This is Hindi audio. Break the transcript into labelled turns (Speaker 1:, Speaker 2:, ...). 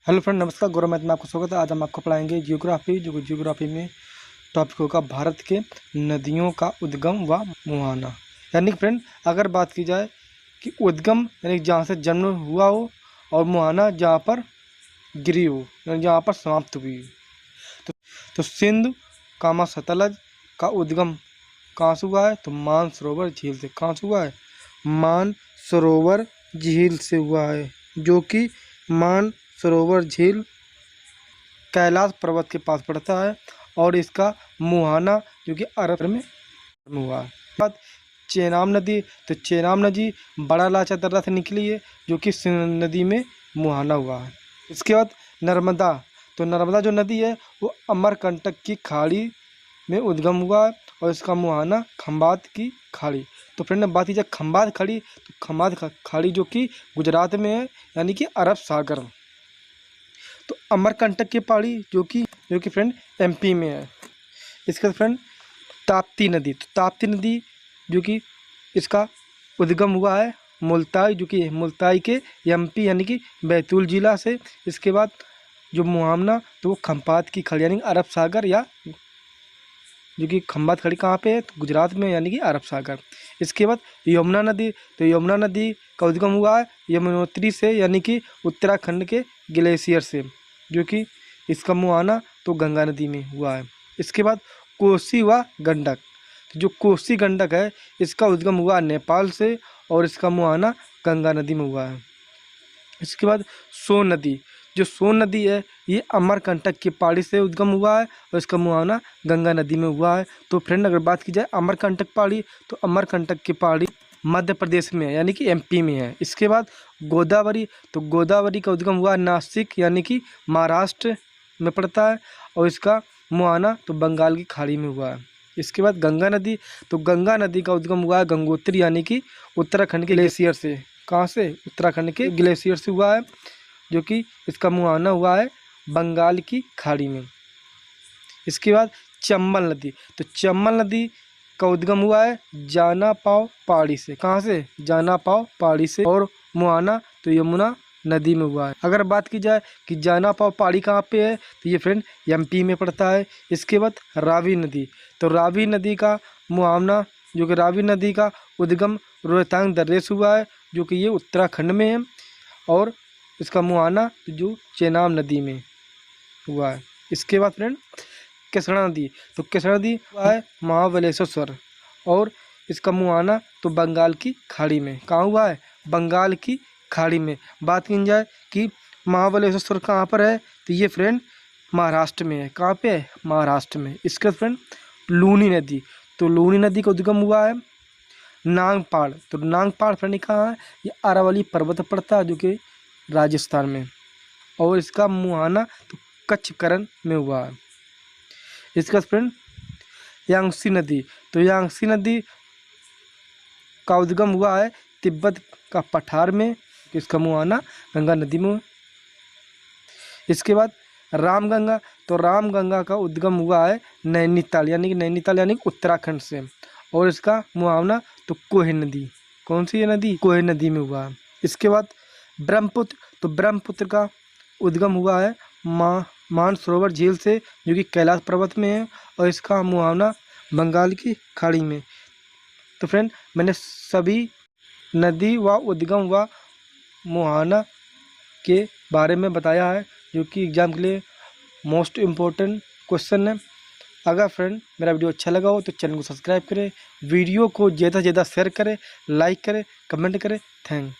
Speaker 1: हेलो फ्रेंड, नमस्कार। गौरव मैथ में आपको स्वागत है। आज हम आपको पढ़ाएंगे जियोग्राफी। जो जियोग्राफी में टॉपिक होगा भारत के नदियों का उद्गम व मुहाना। यानी कि फ्रेंड, अगर बात की जाए कि उद्गम यानी जहाँ से जन्म हुआ हो और मुहाना जहाँ पर गिरी हो, यानी जहाँ पर समाप्त हुई हो। तो सिंधु कामा सतलज का उद्गम कहाँ से हुआ है? तो मानसरोवर झील से। कहाँ से हुआ है? मानसरोवर झील से हुआ है, जो कि मानसरोवर झील कैलाश पर्वत के पास पड़ता है। और इसका मुहाना जो कि अरब में हुआ है। बाद चेनाब नदी, तो चेनाब नदी बड़ा लाचा दर्रा से निकली है, जो कि सिंधु नदी में मुहाना हुआ है। इसके बाद नर्मदा, तो नर्मदा जो नदी है वो अमरकंटक की खाड़ी में उद्गम हुआ है और इसका मुहाना खंबात की खाड़ी। तो फ्रेंड, बात की जाए खंबात खाड़ी, तो खंबात खाड़ी जो कि गुजरात में है, यानी कि अरब सागर। तो अमरकंटक की पहाड़ी जो कि फ्रेंड एमपी में है। इसके बाद फ्रेंड ताप्ती नदी, तो ताप्ती नदी जो कि इसका उद्गम हुआ है मुल्ताई, जो कि मुल्ताई के एमपी यानी कि बैतूल जिला से। इसके बाद जो मुहाना, तो वो खंबात की खाड़ी यानी अरब सागर, या जो कि खंबात खाड़ी कहाँ पे है? तो गुजरात में, यानी कि अरब सागर। इसके बाद यमुना नदी, तो यमुना नदी का उद्गम हुआ है यमुनोत्री से, यानी कि उत्तराखंड के ग्लेशियर से, जो कि इसका मुहाना तो गंगा नदी में हुआ है। इसके बाद कोसी व गंडक, तो जो कोसी गंडक है इसका उद्गम हुआ नेपाल से और इसका मुहाना गंगा नदी में हुआ है। इसके बाद सोन नदी, जो सोन नदी है ये अमरकंटक की पहाड़ी से उद्गम हुआ है और इसका मुहाना गंगा नदी में हुआ है। तो फ्रेंड, अगर बात की जाए अमरकंटक पहाड़ी, तो अमरकंटक की पहाड़ी मध्य प्रदेश में है, यानी कि एमपी में है। इसके बाद गोदावरी, तो गोदावरी का उद्गम हुआ नासिक, यानी कि महाराष्ट्र में पड़ता है और इसका मुहाना तो बंगाल की खाड़ी में हुआ है। इसके बाद गंगा नदी, तो गंगा नदी का उद्गम हुआ है गंगोत्री, यानी कि उत्तराखंड के ग्लेशियर से। कहाँ से? उत्तराखंड के ग्लेशियर से हुआ है, जो कि इसका मुहाना हुआ है बंगाल की खाड़ी में। इसके बाद चंबल नदी, तो चंबल नदी का उद्गम हुआ है जाना पाव पहाड़ी से। कहाँ से? जाना पाव पहाड़ी से और मुहाना तो यमुना नदी में हुआ है। अगर बात की जाए कि जाना पाव पहाड़ी कहाँ पे है, तो ये फ्रेंड एमपी में पड़ता है। इसके बाद रावी नदी, तो रावी नदी का मुहाना, जो कि रावी नदी का उद्गम रोहतांग दर्रे से हुआ है, जो कि ये उत्तराखंड में है और इसका मुहाना जो चेनाब नदी में हुआ है। इसके बाद फ्रेंड केसरा नदी, तो केसरा नदी हुआ है महाबलेश्वर और इसका मुहाना तो बंगाल की खाड़ी में। कहाँ हुआ है? बंगाल की खाड़ी में। बात की जाए कि महाबलेश्वर कहाँ पर है, तो ये फ्रेंड महाराष्ट्र में है। कहाँ पे है? महाराष्ट्र में। इसके फ्रेंड लूनी नदी, तो लूनी नदी का उद्गम हुआ है नांगपाड़, तो नांगपाड़ फ्रेंड कहाँ है? ये अरावली पर्वत पड़ता है, जो कि राजस्थान में, और इसका मुहाना तो कच्छकरण में हुआ है। इसका फ्रेंड यांगसी नदी, तो यांगसी नदी का उद्गम हुआ है तिब्बत का पठार में, इसका मुहाना गंगा नदी में। इसके बाद रामगंगा, तो रामगंगा का उद्गम हुआ है नैनीताल, यानी कि नैनीताल यानी उत्तराखंड से और इसका मुहाना तो कोह नदी। कौन सी ये नदी? कोह नदी में हुआ है। इसके बाद ब्रह्मपुत्र, तो ब्रह्मपुत्र का उद्गम हुआ है मानसरोवर झील से, जो कि कैलाश पर्वत में है और इसका मुहाना बंगाल की खाड़ी में। तो फ्रेंड, मैंने सभी नदी व उद्गम व मुहाना के बारे में बताया है, जो कि एग्जाम के लिए मोस्ट इम्पोर्टेंट क्वेश्चन है। अगर फ्रेंड मेरा वीडियो अच्छा लगा हो तो चैनल को सब्सक्राइब करें, वीडियो को ज़्यादा से ज़्यादा शेयर करें, लाइक करें, कमेंट करें। थैंक